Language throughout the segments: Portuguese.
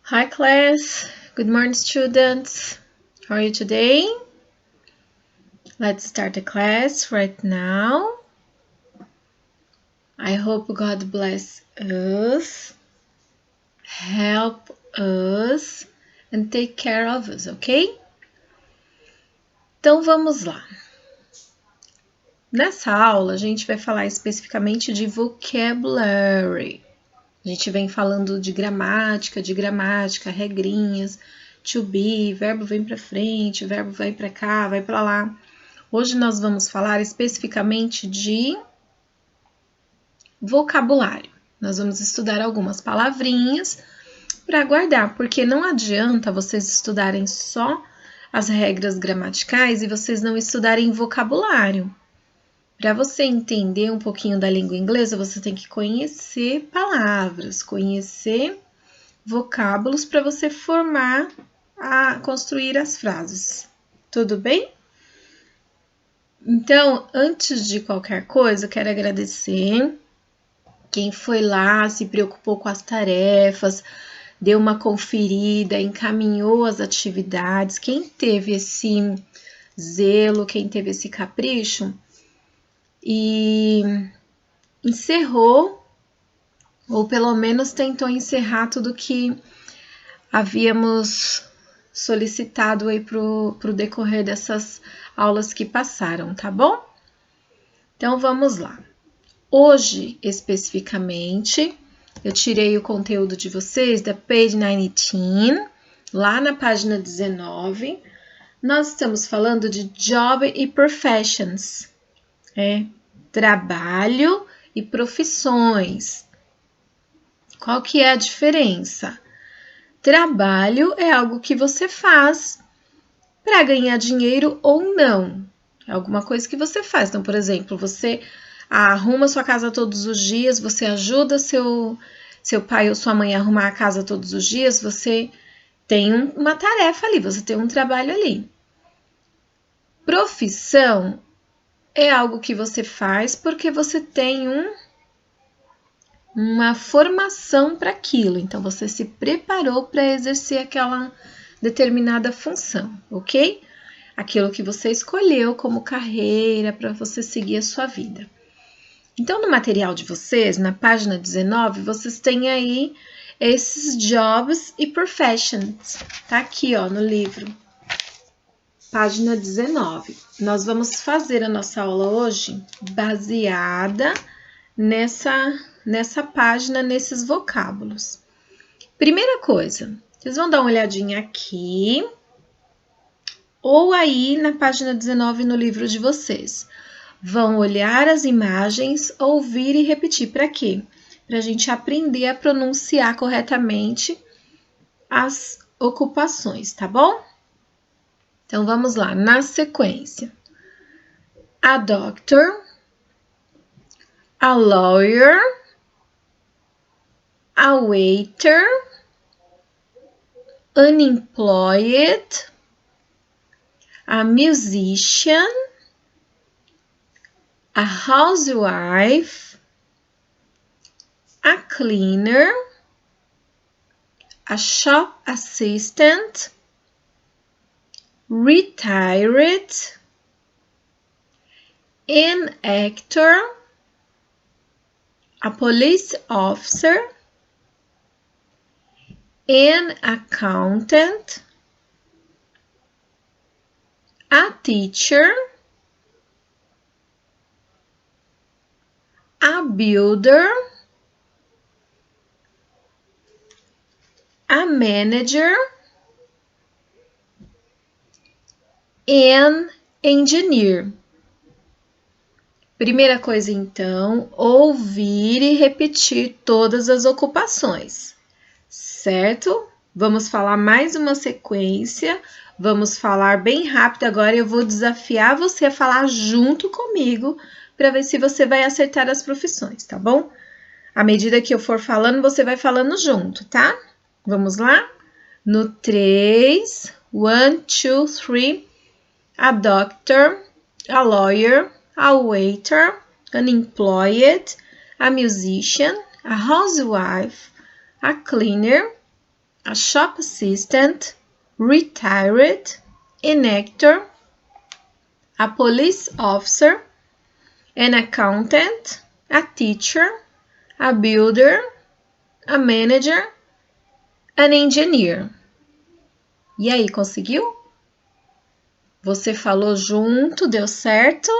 Hi class, good morning students. How are you today? Let's start the class right now. I hope God bless us, help us and take care of us, ok? Então vamos lá. Nessa aula a gente vai falar especificamente de vocabulary. A gente vem falando de gramática, regrinhas, to be, verbo vem para frente, verbo vai para cá, vai para lá. Hoje nós vamos falar especificamente de vocabulário. Nós vamos estudar algumas palavrinhas para guardar, porque não adianta vocês estudarem só as regras gramaticais e vocês não estudarem vocabulário. Para você entender um pouquinho da língua inglesa, você tem que conhecer palavras, conhecer vocábulos para você construir as frases. Tudo bem? Então, antes de qualquer coisa, eu quero agradecer quem foi lá, se preocupou com as tarefas, deu uma conferida, encaminhou as atividades, quem teve esse zelo, quem teve esse capricho e encerrou, ou pelo menos tentou encerrar tudo que havíamos solicitado aí pro decorrer dessas aulas que passaram, tá bom? Então vamos lá. Hoje, especificamente, eu tirei o conteúdo de vocês da page 19, lá na página 19. Nós estamos falando de job e professions, trabalho e profissões. Qual que é a diferença? Trabalho é algo que você faz para ganhar dinheiro ou não. É alguma coisa que você faz. Então, por exemplo, você arruma sua casa todos os dias, você ajuda seu pai ou sua mãe a arrumar a casa todos os dias, você tem uma tarefa ali, você tem um trabalho ali. Profissão é algo que você faz porque você tem uma formação para aquilo, então você se preparou para exercer aquela determinada função, ok? Aquilo que você escolheu como carreira para você seguir a sua vida. Então, no material de vocês, na página 19, vocês têm aí esses jobs e professions. Tá aqui, ó, no livro. Página 19. Nós vamos fazer a nossa aula hoje baseada nessa página, nesses vocábulos. Primeira coisa, vocês vão dar uma olhadinha aqui ou aí na página 19 no livro de vocês. Vão olhar as imagens, ouvir e repetir. Para quê? Para a gente aprender a pronunciar corretamente as ocupações, tá bom? Então, vamos lá, na sequência. A doctor, a lawyer, a waiter, unemployed, a musician, a housewife, a cleaner, a shop assistant, retired, an actor, a police officer, an accountant, a teacher, a builder, a manager, an engineer. Primeira coisa, então, ouvir e repetir todas as ocupações, certo? Vamos falar mais uma sequência, vamos falar bem rápido agora. Eu vou desafiar você a falar junto comigo para ver se você vai acertar as profissões, tá bom? À medida que eu for falando, você vai falando junto, tá? Vamos lá? No 3, 1, 2, 3, a doctor, a lawyer, a waiter, an employed, a musician, a housewife, a cleaner, a shop assistant, retired, an actor, a police officer, an accountant, a teacher, a builder, a manager, an engineer. E aí, conseguiu? Você falou junto, deu certo?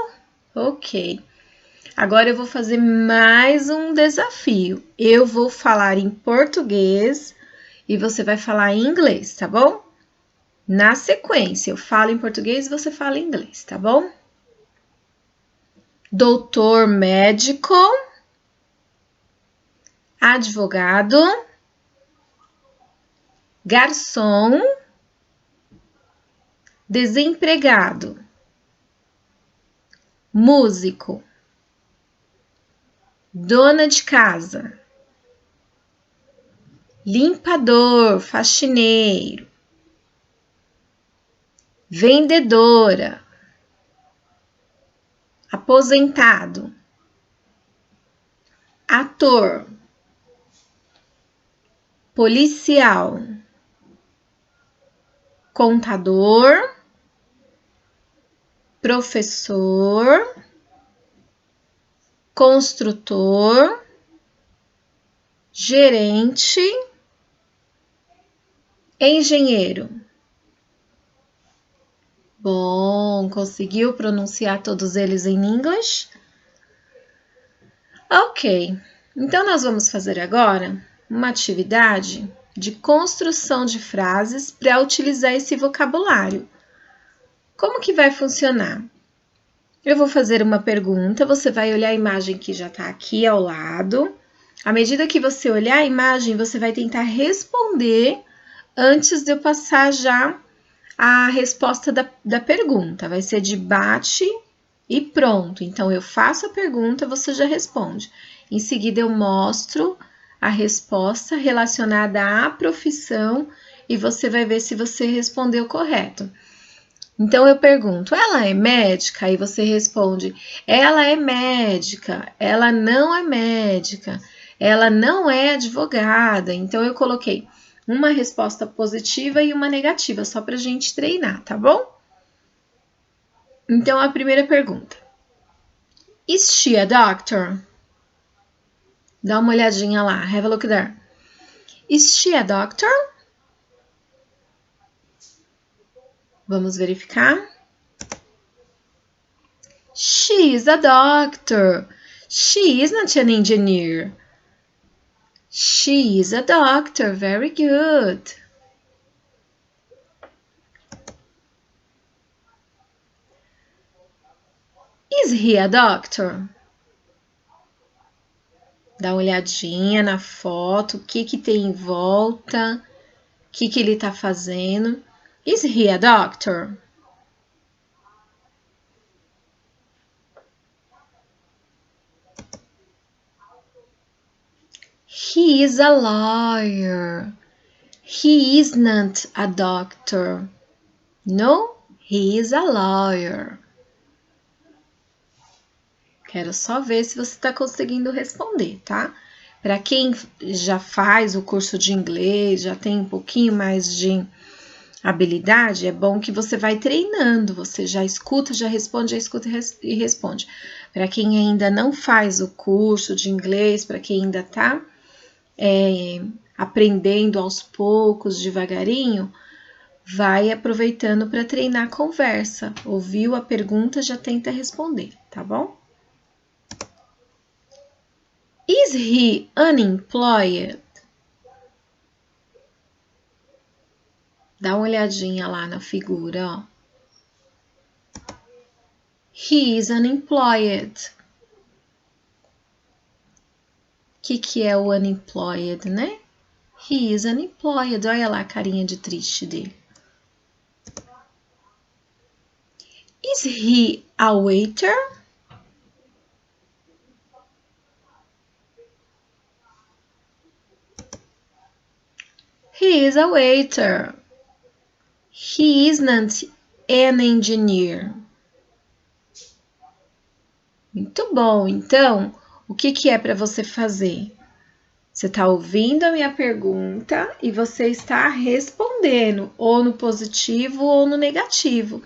Ok. Agora eu vou fazer mais um desafio. Eu vou falar em português e você vai falar em inglês, tá bom? Na sequência, eu falo em português e você fala em inglês, tá bom? Doutor médico, advogado, garçom, desempregado, músico, dona de casa, limpador, faxineiro, vendedora, aposentado, ator, policial, contador, professor, construtor, gerente, engenheiro. Bom, conseguiu pronunciar todos eles em inglês? Ok, então nós vamos fazer agora uma atividade de construção de frases para utilizar esse vocabulário. Como que vai funcionar? Eu vou fazer uma pergunta, você vai olhar a imagem que já está aqui ao lado. À medida que você olhar a imagem, você vai tentar responder antes de eu passar já a resposta da pergunta. Vai ser de bate e pronto. Então, eu faço a pergunta, você já responde. Em seguida, eu mostro a resposta relacionada à profissão e você vai ver se você respondeu correto. Então, eu pergunto, ela é médica? Aí você responde, ela é médica, ela não é médica, ela não é advogada. Então, eu coloquei uma resposta positiva e uma negativa, só para a gente treinar, tá bom? Então, a primeira pergunta. Is she a doctor? Dá uma olhadinha lá, have a look there. Is she a doctor? Vamos verificar. She is a doctor. She is not an engineer. She is a doctor. Very good. Is he a doctor? Dá uma olhadinha na foto, o que tem em volta, o que ele está fazendo. Is he a doctor? He is a lawyer. He is not a doctor. No, he is a lawyer. Quero só ver se você está conseguindo responder, tá? Para quem já faz o curso de inglês, já tem um pouquinho mais de habilidade, é bom que você vai treinando, você já escuta, já responde, já escuta e responde. Para quem ainda não faz o curso de inglês, para quem ainda está aprendendo aos poucos, devagarinho, vai aproveitando para treinar a conversa. Ouviu a pergunta, já tenta responder, tá bom? Is he unemployed? Dá uma olhadinha lá na figura, ó. He is unemployed. O que é o unemployed, né? He is unemployed. Olha lá a carinha de triste dele. Is he a waiter? He is a waiter. He isn't an engineer. Muito bom. Então, o que é para você fazer? Você está ouvindo a minha pergunta e você está respondendo ou no positivo ou no negativo.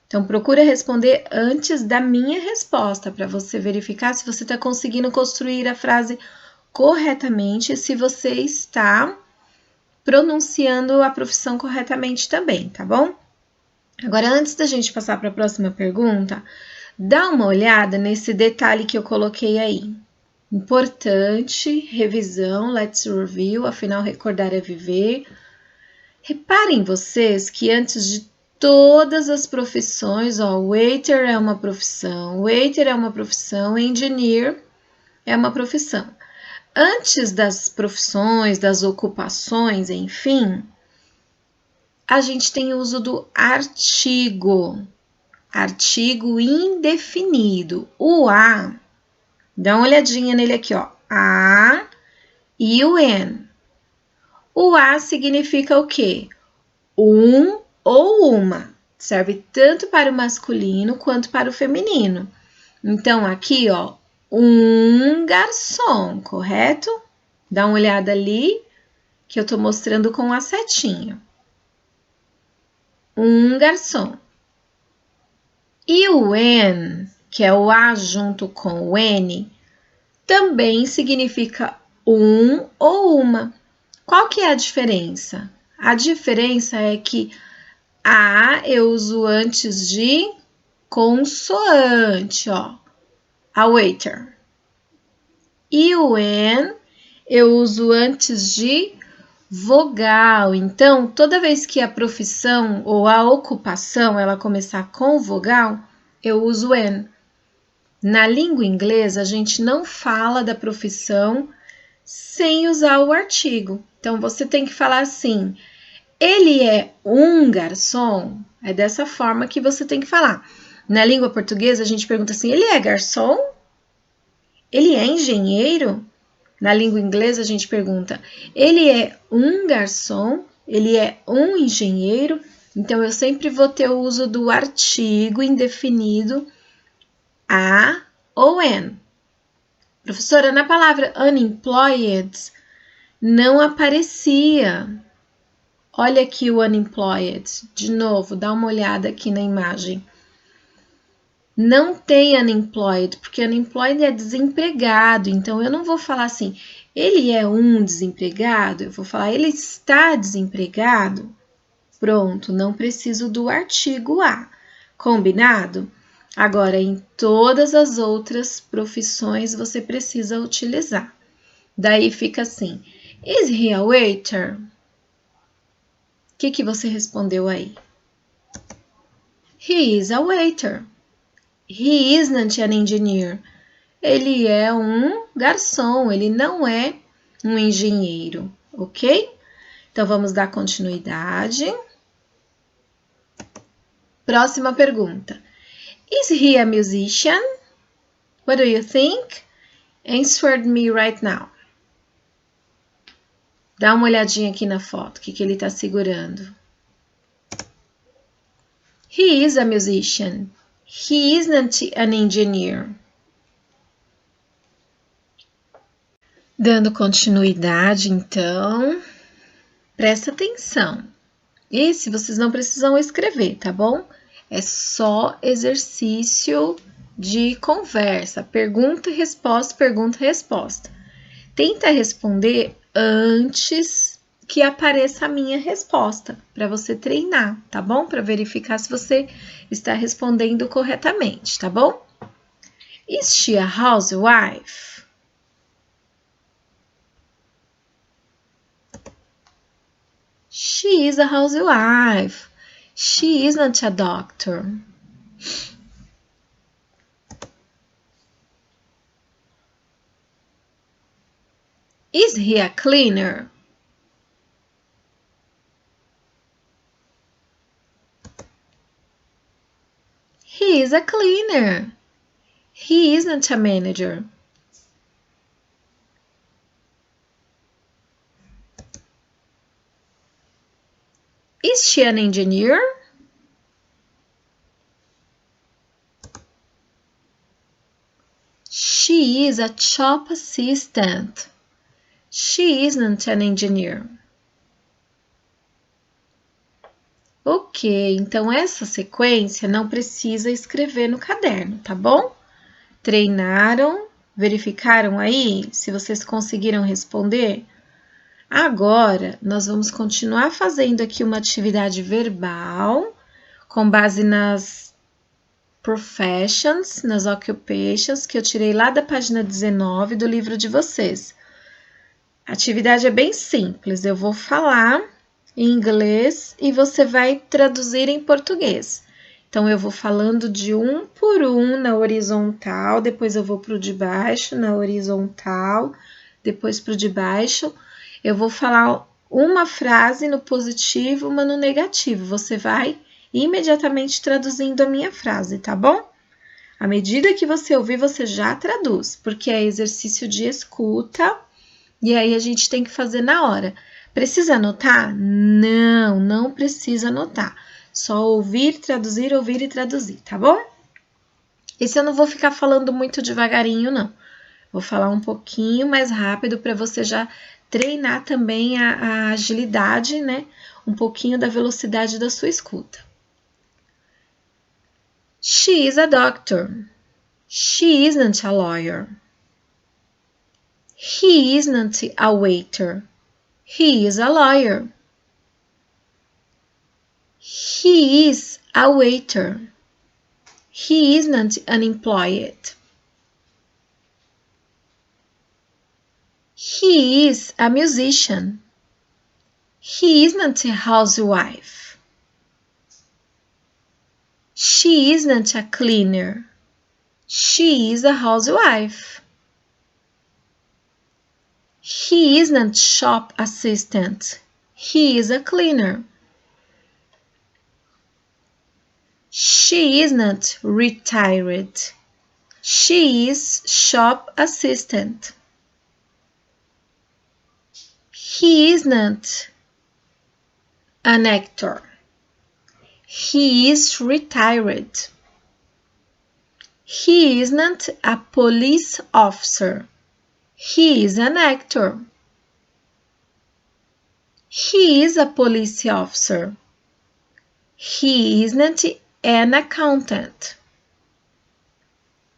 Então, procura responder antes da minha resposta para você verificar se você está conseguindo construir a frase corretamente e se você está pronunciando a profissão corretamente também, tá bom? Agora, antes da gente passar para a próxima pergunta, dá uma olhada nesse detalhe que eu coloquei aí. Importante, revisão, let's review, afinal recordar é viver. Reparem vocês que antes de todas as profissões, waiter é uma profissão, engineer é uma profissão. Antes das profissões, das ocupações, enfim, a gente tem o uso do artigo indefinido. O a, dá uma olhadinha nele aqui, ó, a e o n. O a significa o quê? Um ou uma. Serve tanto para o masculino quanto para o feminino. Então, aqui, ó, um garçom, correto? Dá uma olhada ali, que eu tô mostrando com a setinha. Um garçom. E o N, que é o A junto com o N, também significa um ou uma. Qual que é a diferença? A diferença é que A eu uso antes de consoante, ó, a waiter. E o N eu uso antes de vogal. Então, toda vez que a profissão ou a ocupação ela começar com vogal, eu uso N. Na língua inglesa, a gente não fala da profissão sem usar o artigo. Então, você tem que falar assim, ele é um garçom? É dessa forma que você tem que falar. Na língua portuguesa, a gente pergunta assim, ele é garçom? Ele é engenheiro? Na língua inglesa, a gente pergunta, ele é um garçom? Ele é um engenheiro? Então, eu sempre vou ter o uso do artigo indefinido a ou an. Professora, na palavra unemployed não aparecia. Olha aqui o unemployed. De novo, dá uma olhada aqui na imagem. Não tem unemployed, porque unemployed é desempregado. Então, eu não vou falar assim, ele é um desempregado. Eu vou falar, ele está desempregado. Pronto, não preciso do artigo a. Combinado? Agora, em todas as outras profissões, você precisa utilizar. Daí fica assim, is he a waiter? O que você respondeu aí? He is a waiter. He isn't an engineer. Ele é um garçom, ele não é um engenheiro, ok? Então, vamos dar continuidade. Próxima pergunta. Is he a musician? What do you think? Answer me right now. Dá uma olhadinha aqui na foto, o que ele está segurando. He is a musician. He isn't an engineer. Dando continuidade, então, presta atenção. Esse vocês não precisam escrever, tá bom? É só exercício de conversa, pergunta e resposta, pergunta e resposta. Tenta responder antes que apareça a minha resposta, para você treinar, tá bom? Para verificar se você está respondendo corretamente, tá bom? Is she a housewife? She is a housewife. She isn't a doctor. Is he a cleaner? He is a cleaner. He isn't a manager. Is she an engineer? She is a shop assistant. She isn't an engineer. Ok, então essa sequência não precisa escrever no caderno, tá bom? Treinaram? Verificaram aí se vocês conseguiram responder? Agora, nós vamos continuar fazendo aqui uma atividade verbal com base nas professions, nas occupations, que eu tirei lá da página 19 do livro de vocês. A atividade é bem simples, eu vou falar em inglês e você vai traduzir em português. Então, eu vou falando de um por um na horizontal, depois eu vou para o de baixo, na horizontal, depois para o de baixo. Eu vou falar uma frase no positivo, uma no negativo. Você vai imediatamente traduzindo a minha frase, tá bom? À medida que você ouvir, você já traduz, porque é exercício de escuta e aí a gente tem que fazer na hora. Precisa anotar? Não, não precisa anotar. Só ouvir e traduzir, tá bom? Esse eu não vou ficar falando muito devagarinho, não. Vou falar um pouquinho mais rápido para você já treinar também a agilidade, né? Um pouquinho da velocidade da sua escuta. She is a doctor. She isn't a lawyer. He isn't a waiter. He is a lawyer. He is a waiter. He isn't unemployed. He is a musician. He isn't a housewife. She isn't a cleaner. She is a housewife. He isn't shop assistant. He is a cleaner. She isn't retired. She is shop assistant. He isn't an actor. He is retired. He isn't a police officer. He is an actor. He is a police officer. He isn't an accountant.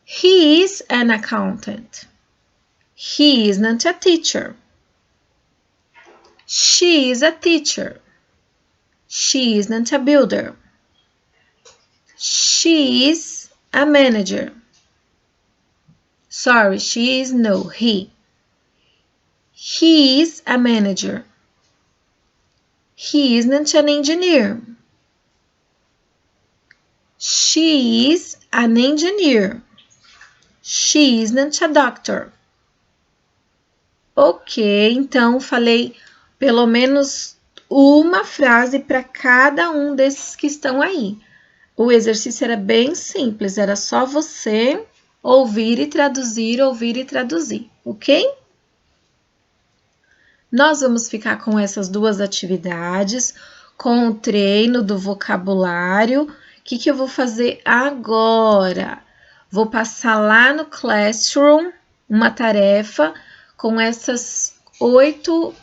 He is an accountant. He isn't a teacher. She is a teacher. She isn't a builder. She is a manager. Sorry, she is no, he. He is a manager. He isn't an engineer. She is an engineer. She isn't a doctor. Ok, então falei pelo menos uma frase para cada um desses que estão aí. O exercício era bem simples, era só você ouvir e traduzir, ok? Nós vamos ficar com essas duas atividades, com o treino do vocabulário. O que eu vou fazer agora? Vou passar lá no Classroom uma tarefa com essas 8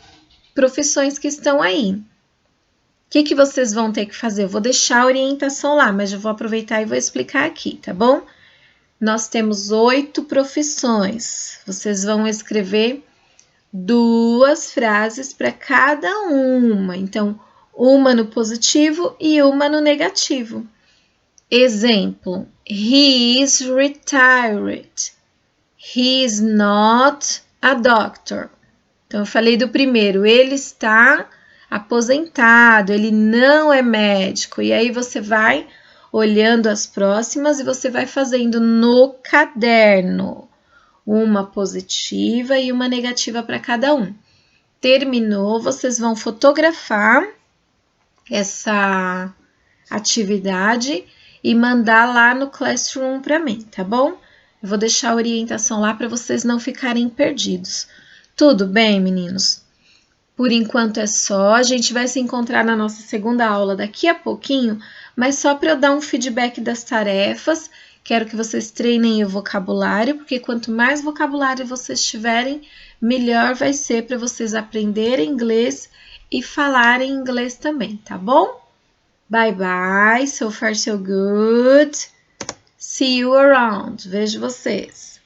profissões que estão aí. O que vocês vão ter que fazer? Eu vou deixar a orientação lá, mas eu vou aproveitar e vou explicar aqui, tá bom? Nós temos 8 profissões. Vocês vão escrever 2 frases para cada uma. Então, uma no positivo e uma no negativo. Exemplo: he is retired. He is not a doctor. Então, eu falei do primeiro, ele está aposentado, ele não é médico. E aí você vai olhando as próximas e você vai fazendo no caderno. Uma positiva e uma negativa para cada um. Terminou, vocês vão fotografar essa atividade e mandar lá no Classroom para mim, tá bom? Eu vou deixar a orientação lá para vocês não ficarem perdidos. Tudo bem, meninos? Por enquanto é só, a gente vai se encontrar na nossa segunda aula daqui a pouquinho, mas só para eu dar um feedback das tarefas, quero que vocês treinem o vocabulário, porque quanto mais vocabulário vocês tiverem, melhor vai ser para vocês aprenderem inglês e falarem inglês também, tá bom? Bye bye, so far so good. See you around. Vejo vocês.